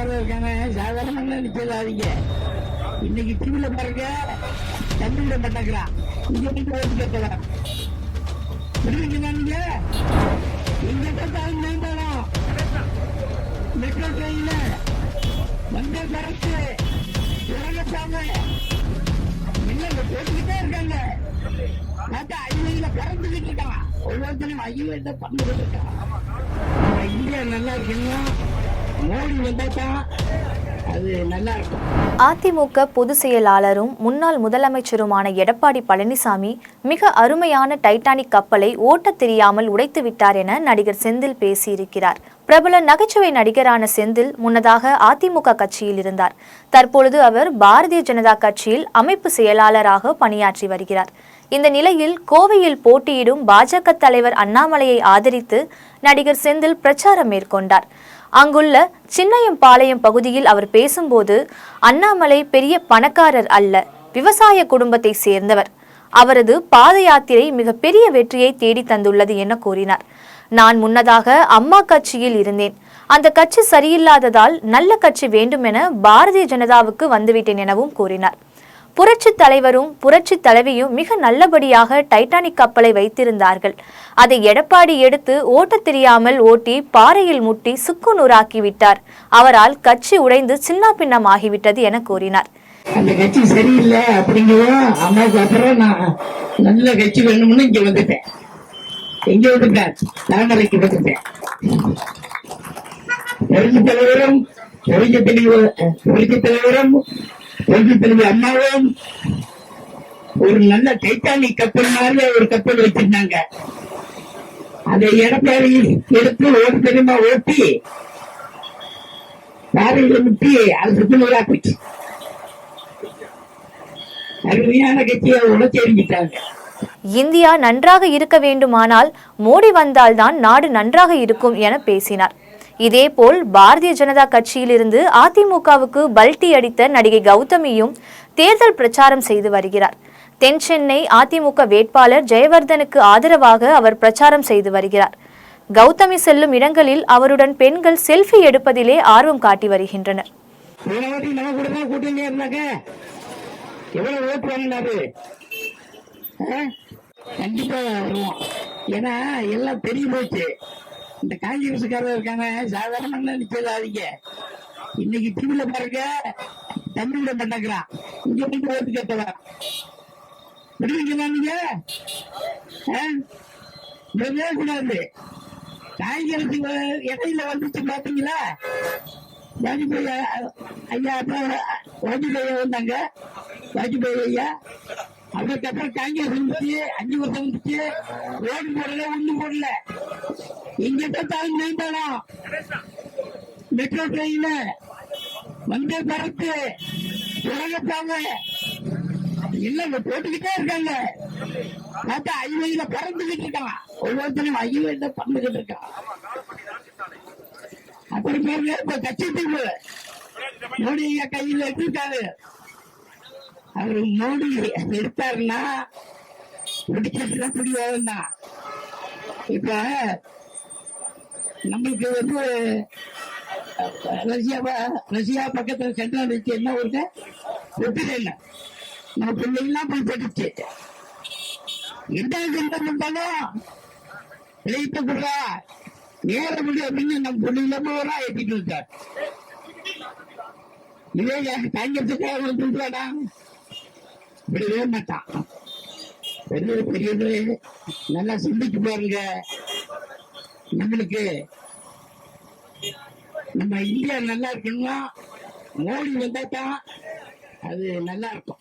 காங்கிரஸ்காரர் இருக்காங்க, சாதாரண நிச்சயதாதீங்க. இன்னைக்கு டிவில பாருங்க, தமிழ்ல பண்ணக்கிறான், இங்க வந்து ஓட்டு கேட்கலாம். புரியுதுங்களா? நீங்க எங்க கேட்டாலும் மேம்பாலம், மெட்ரோ ட்ரெயின்ல வந்தே பாரத், உலகத்தாங்க என்ன போட்டுக்கிட்டே இருக்காங்க. பார்த்தா ஐநூறுல பறந்துகிட்டு இருக்கான். ஒவ்வொருத்தரும் ஐநூறு பண்ணிக்கிட்டு இருக்கான். இந்தியா நல்லா இருக்குன்னா மோடி வந்தாதான் அது நல்லா இருக்கும். அதிமுக பொதுச் செயலாளரும் முன்னாள் முதலமைச்சருமான எடப்பாடி பழனிசாமி மிக அருமையான டைட்டானிக் கப்பலை ஓட்டத் தெரியாமல் உடைத்து விட்டார் என நடிகர் செந்தில் பேசியிருக்கிறார். பிரபல நகைச்சுவை நடிகரான செந்தில் முன்னதாக அதிமுக கட்சியில் இருந்தார். தற்பொழுது அவர் பாரதிய ஜனதா கட்சியில் அமைப்பு செயலாளராக பணியாற்றி வருகிறார். இந்த நிலையில் கோவையில் போட்டியிடும் பாஜக தலைவர் அண்ணாமலையை ஆதரித்து நடிகர் செந்தில் பிரச்சாரம் மேற்கொண்டார். அங்குள்ள சின்னையம்பாளையம் பகுதியில் அவர் பேசும்போது, அண்ணாமலை பெரிய பணக்காரர் அல்ல, விவசாய குடும்பத்தை சேர்ந்தவர். அவரது பாத யாத்திரை மிக பெரிய வெற்றியை தேடி தந்துள்ளது என கூறினார். நான் முன்னதாக அம்மா கட்சியில் இருந்தேன். அந்த கட்சி சரியில்லாததால் நல்ல கட்சி வேண்டும் என பாரதிய ஜனதாவுக்கு வந்துவிட்டேன் எனவும் கூறினார். புரட்சி தலைவரும் புரட்சி தலைவியும் மிக நல்லபடியாக டைட்டானிக் கப்பலை வைத்திருந்தார்கள். அதை எடப்பாடி எடுத்து ஓட்டத் தெரியாமல் ஓட்டி பாறையில் முட்டி சுக்கு நூறாக்கி விட்டார். அவரால் கட்சி உடைந்து சின்ன பின்னமாகிவிட்டது என கூறினார். அந்த கட்சி சரியில்லை அப்படிங்கிறோம். அம்மாவுக்கு அப்புறம் நான் நல்ல கட்சி வேணும்னு இங்க வந்துட்டேன். எங்க வந்துட்டேன்? தாமரைக்கு வந்துட்டேன். புரட்சி தலைவரும் புரட்சி தலைவரும் அம்மாவும் ஒரு நல்ல டைட்டானிக் கப்பல் மாதிரி ஒரு கப்பல் வச்சிருந்தாங்க. அதை எடப்பாடி எடுத்து ஓட்டு தெரியுமா ஓட்டி பாறையில முட்டி அது சுற்றுலா போச்சு. அருமையான கட்சியை உணர்ச்சிட்டாங்க. இந்தியா நன்றாக இருக்க வேண்டுமானால் மோடி வந்தால்தான் நாடு நன்றாக இருக்கும் என பேசினார். இதேபோல் பாரதிய ஜனதா கட்சியிலிருந்து அதிமுகவுக்கு பல்டி அடித்த நடிகை கௌதமியும் தேர்தல் பிரச்சாரம் செய்து வருகிறார். தென் சென்னை அதிமுக வேட்பாளர் ஜெயவர்தனுக்கு ஆதரவாக அவர் பிரச்சாரம் செய்து வருகிறார். கௌதமி செல்லும் இடங்களில் அவருடன் பெண்கள் செல்ஃபி எடுப்பதிலே ஆர்வம் காட்டி வருகின்றனர். ஏன்னா எல்லாம் தெரிய போச்சு. இந்த காங்கிரஸ்காரர் இருக்காங்க, சாதாரண நிச்சயதாதீங்க. இன்னைக்கு டிவில பாருங்க, தமிழ்ல பண்ணக்கிறான், இங்க வந்து ஓட்டு கேட்கலாம். புரியுதுங்களா? நீங்க கூடாது. காங்கிரஸ் இடையில வந்துச்சு பாத்தீங்களா? வாஜ்பாய் ஐயா, வாஜ்பாய் வந்தாங்க, வாஜ்பாய் ஐயா. அதுக்கப்புறம் காங்கிரஸ் வந்துச்சு, 5 வருஷம் வந்துச்சு, ரோடு போடல, ஒண்ணும் போடல. இங்க பார்த்தாலும் மேம்பாலம், மெட்ரோ ட்ரெயின்ல வந்தே பாரத், உலகத்தாங்க எல்லாம் போட்டுக்கிட்டே இருக்காங்க. பார்த்தா ஐநூறுல பறந்துகிட்டு இருக்கான். ஒவ்வொருத்தரும் ஐநூறு பறந்துகிட்டு இருக்கான். அப்படி பாருங்க, இப்ப கட்சி தீர்வு மோடி கையில் எடுத்துருக்காரு. அவரு மோடி எடுத்தாருன்னா முடிக்கிறதுதான் பிடிவாதம் தான். இப்ப நம்மளுக்கு வந்து ரஷ்யா பக்கத்துல சென்ட்ரல் வச்சு என்ன ஒரு ஒத்துக்கல. நம்ம பிள்ளைங்களாம் போய் படிச்சு எந்த பண்ணாலும் இழைத்த போடுறா நேர முடியும் அப்படின்னு நம்ம பிள்ளைங்கள ஏற்றிட்டு இருக்கார். இதே காங்கிரஸுக்காக வந்துட்டாடா, விடவே மாட்டான். பெரியது நல்லா சிந்திச்சு பாருங்க. நம்மளுக்கு நம்ம இந்தியா நல்லா இருக்கணும்னா மோடி வந்தா தான் அது நல்லா இருக்கும்.